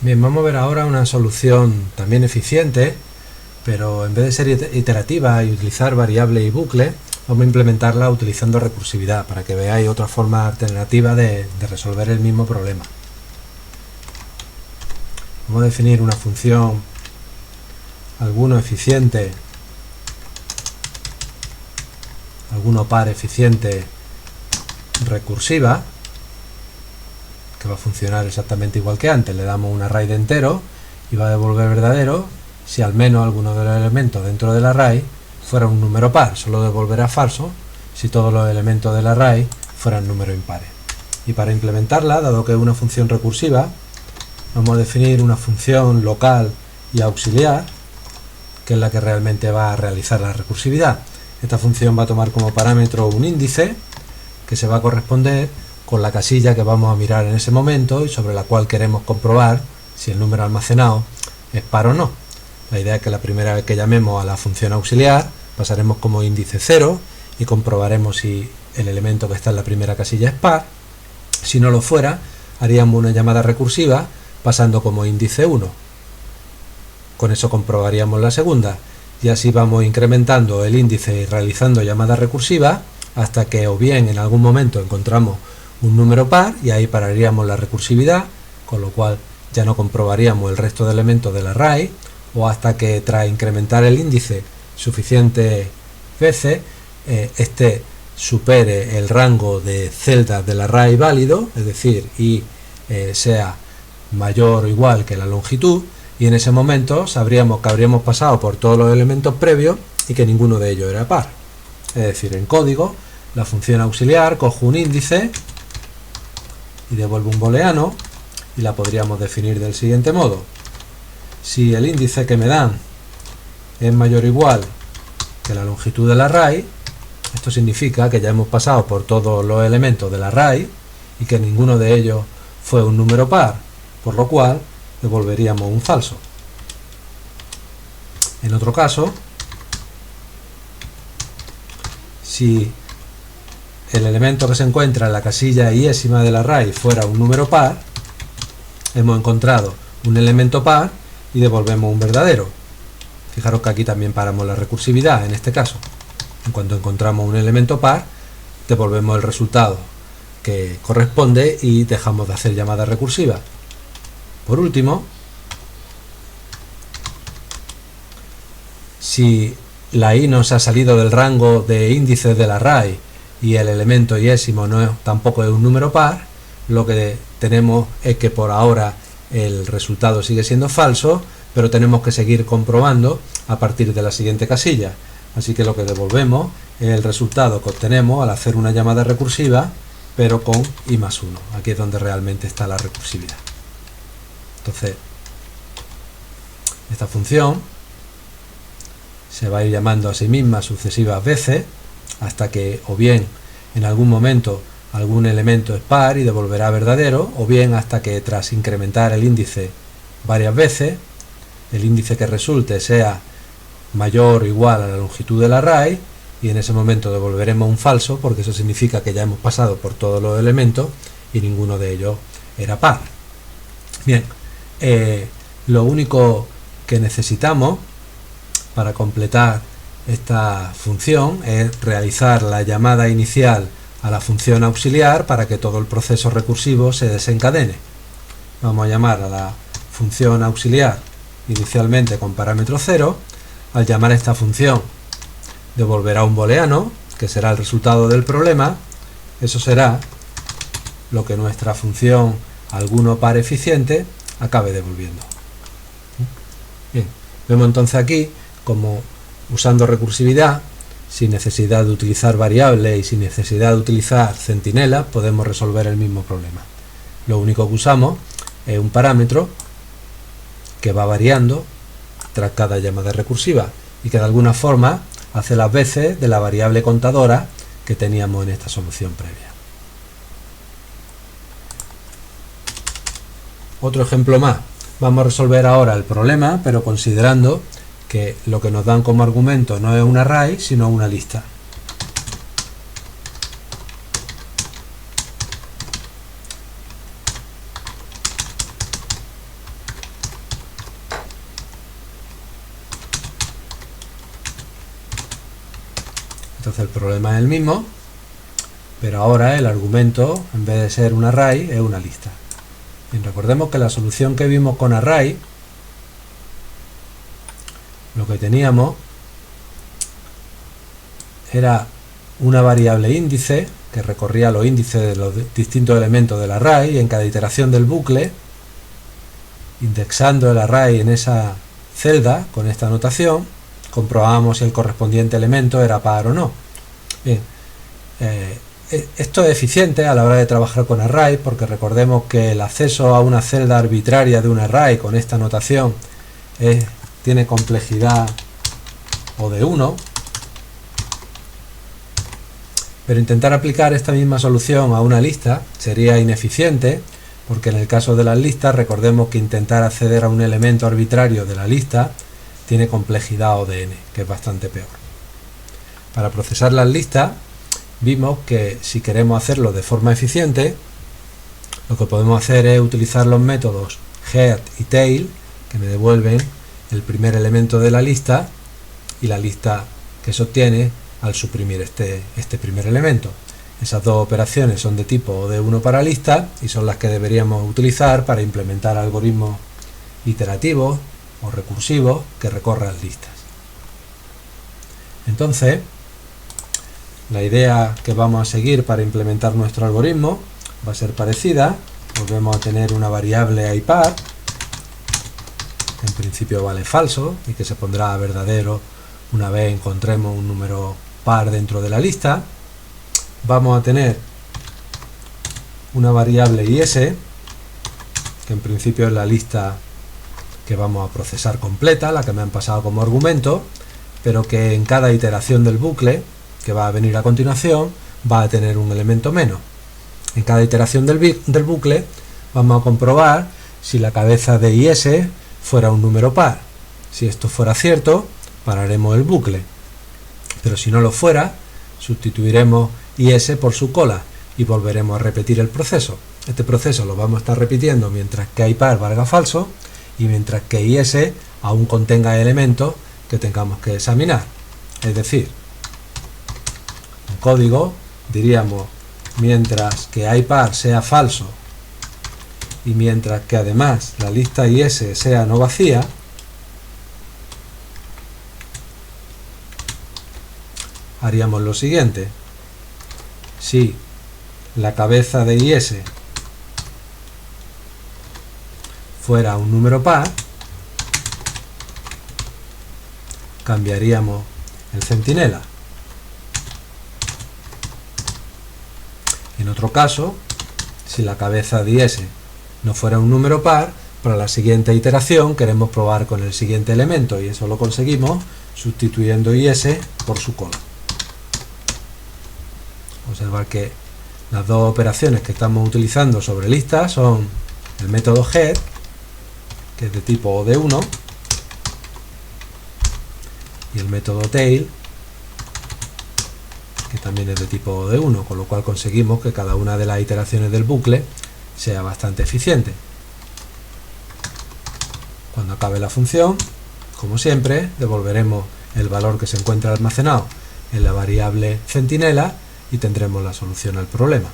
Bien, vamos a ver ahora una solución también eficiente, pero en vez de ser iterativa y utilizar variables y bucles, vamos a implementarla utilizando recursividad para que veáis otra forma alternativa de resolver el mismo problema. Vamos a definir una función alguno eficiente, alguno par eficiente recursiva, que va a funcionar exactamente igual que antes. Le damos un array de enteros y va a devolver verdadero si al menos alguno de los elementos dentro del array fuera un número par. Solo devolverá falso si todos los elementos del array fueran números impares. Y para implementarla, dado que es una función recursiva, vamos a definir una función local y auxiliar, que es la que realmente va a realizar la recursividad. Esta función va a tomar como parámetro un índice que se va a corresponder con la casilla que vamos a mirar en ese momento y sobre la cual queremos comprobar si el número almacenado es par o no. La idea es que la primera vez que llamemos a la función auxiliar pasaremos como índice 0 y comprobaremos si el elemento que está en la primera casilla es par. Si no lo fuera, haríamos una llamada recursiva pasando como índice 1. Con eso comprobaríamos la segunda y así vamos incrementando el índice y realizando llamadas recursivas hasta que o bien en algún momento encontramos un número par y ahí pararíamos la recursividad, con lo cual ya no comprobaríamos el resto de elementos del array, o hasta que tras incrementar el índice suficientes veces este supere el rango de celdas del array válido, es decir, y sea mayor o igual que la longitud, y en ese momento sabríamos que habríamos pasado por todos los elementos previos y que ninguno de ellos era par. Es decir, en código, la función auxiliar coge un índice y devuelve un booleano y la podríamos definir del siguiente modo: si el índice que me dan es mayor o igual que la longitud del array, esto significa que ya hemos pasado por todos los elementos del array y que ninguno de ellos fue un número par, por lo cual devolveríamos un falso. En otro caso, si el elemento que se encuentra en la casilla iésima del array fuera un número par, hemos encontrado un elemento par y devolvemos un verdadero. Fijaros que aquí también paramos la recursividad en este caso. En cuanto encontramos un elemento par, devolvemos el resultado que corresponde y dejamos de hacer llamadas recursivas. Por último, si la i no se ha salido del rango de índices del array y el elemento iésimo tampoco es un número par, lo que tenemos es que por ahora el resultado sigue siendo falso, pero tenemos que seguir comprobando a partir de la siguiente casilla. Así que lo que devolvemos es el resultado que obtenemos al hacer una llamada recursiva, pero con i más 1. Aquí es donde realmente está la recursividad. Entonces, esta función se va a ir llamando a sí misma sucesivas veces hasta que o bien en algún momento algún elemento es par y devolverá verdadero, o bien hasta que tras incrementar el índice varias veces, el índice que resulte sea mayor o igual a la longitud del array y en ese momento devolveremos un falso, porque eso significa que ya hemos pasado por todos los elementos y ninguno de ellos era par. Bien, lo único que necesitamos para completar esta función es realizar la llamada inicial a la función auxiliar para que todo el proceso recursivo se desencadene. Vamos a llamar a la función auxiliar inicialmente con parámetro 0. Al llamar a esta función devolverá un booleano que será el resultado del problema. Eso será lo que nuestra función alguno par eficiente acabe devolviendo. Bien, vemos entonces aquí como usando recursividad, sin necesidad de utilizar variables y sin necesidad de utilizar centinelas, podemos resolver el mismo problema. Lo único que usamos es un parámetro que va variando tras cada llamada recursiva y que de alguna forma hace las veces de la variable contadora que teníamos en esta solución previa. Otro ejemplo más. Vamos a resolver ahora el problema, pero considerando que lo que nos dan como argumento no es un array, sino una lista. Entonces el problema es el mismo, pero ahora el argumento, en vez de ser un array, es una lista. Bien, recordemos que la solución que vimos con array, lo que teníamos era una variable índice que recorría los índices de los distintos elementos del array, y en cada iteración del bucle, indexando el array en esa celda con esta notación, comprobábamos si el correspondiente elemento era par o no. Bien, esto es eficiente a la hora de trabajar con array, porque recordemos que el acceso a una celda arbitraria de un array con esta notación tiene complejidad O de 1, pero intentar aplicar esta misma solución a una lista sería ineficiente, porque en el caso de las listas recordemos que intentar acceder a un elemento arbitrario de la lista tiene complejidad O de n, que es bastante peor. Para procesar las listas vimos que si queremos hacerlo de forma eficiente, lo que podemos hacer es utilizar los métodos head y tail, que me devuelven el primer elemento de la lista y la lista que se obtiene al suprimir este primer elemento. Esas dos operaciones son de tipo O de 1 para lista y son las que deberíamos utilizar para implementar algoritmos iterativos o recursivos que recorran listas. Entonces, la idea que vamos a seguir para implementar nuestro algoritmo va a ser parecida. Volvemos a tener una variable IPAR, que en principio vale falso y que se pondrá a verdadero una vez encontremos un número par dentro de la lista. Vamos a tener una variable is, que en principio es la lista que vamos a procesar completa, la que me han pasado como argumento, pero que en cada iteración del bucle que va a venir a continuación va a tener un elemento menos. En cada iteración del bucle vamos a comprobar si la cabeza de is fuera un número par. Si esto fuera cierto, pararemos el bucle, pero si no lo fuera, sustituiremos is por su cola y volveremos a repetir el proceso. Este proceso lo vamos a estar repitiendo mientras que IPAR valga falso y mientras que is aún contenga elementos que tengamos que examinar. Es decir, en código diríamos, mientras que IPAR sea falso y mientras que además la lista is sea no vacía, haríamos lo siguiente: si la cabeza de is fuera un número par, cambiaríamos el centinela. En otro caso, si la cabeza de is no fuera un número par, para la siguiente iteración queremos probar con el siguiente elemento, y eso lo conseguimos sustituyendo is por su cola. Observar que las dos operaciones que estamos utilizando sobre listas son el método head, que es de tipo O de 1, y el método tail, que también es de tipo O de 1, con lo cual conseguimos que cada una de las iteraciones del bucle sea bastante eficiente. Cuando acabe la función, como siempre, devolveremos el valor que se encuentra almacenado en la variable centinela y tendremos la solución al problema.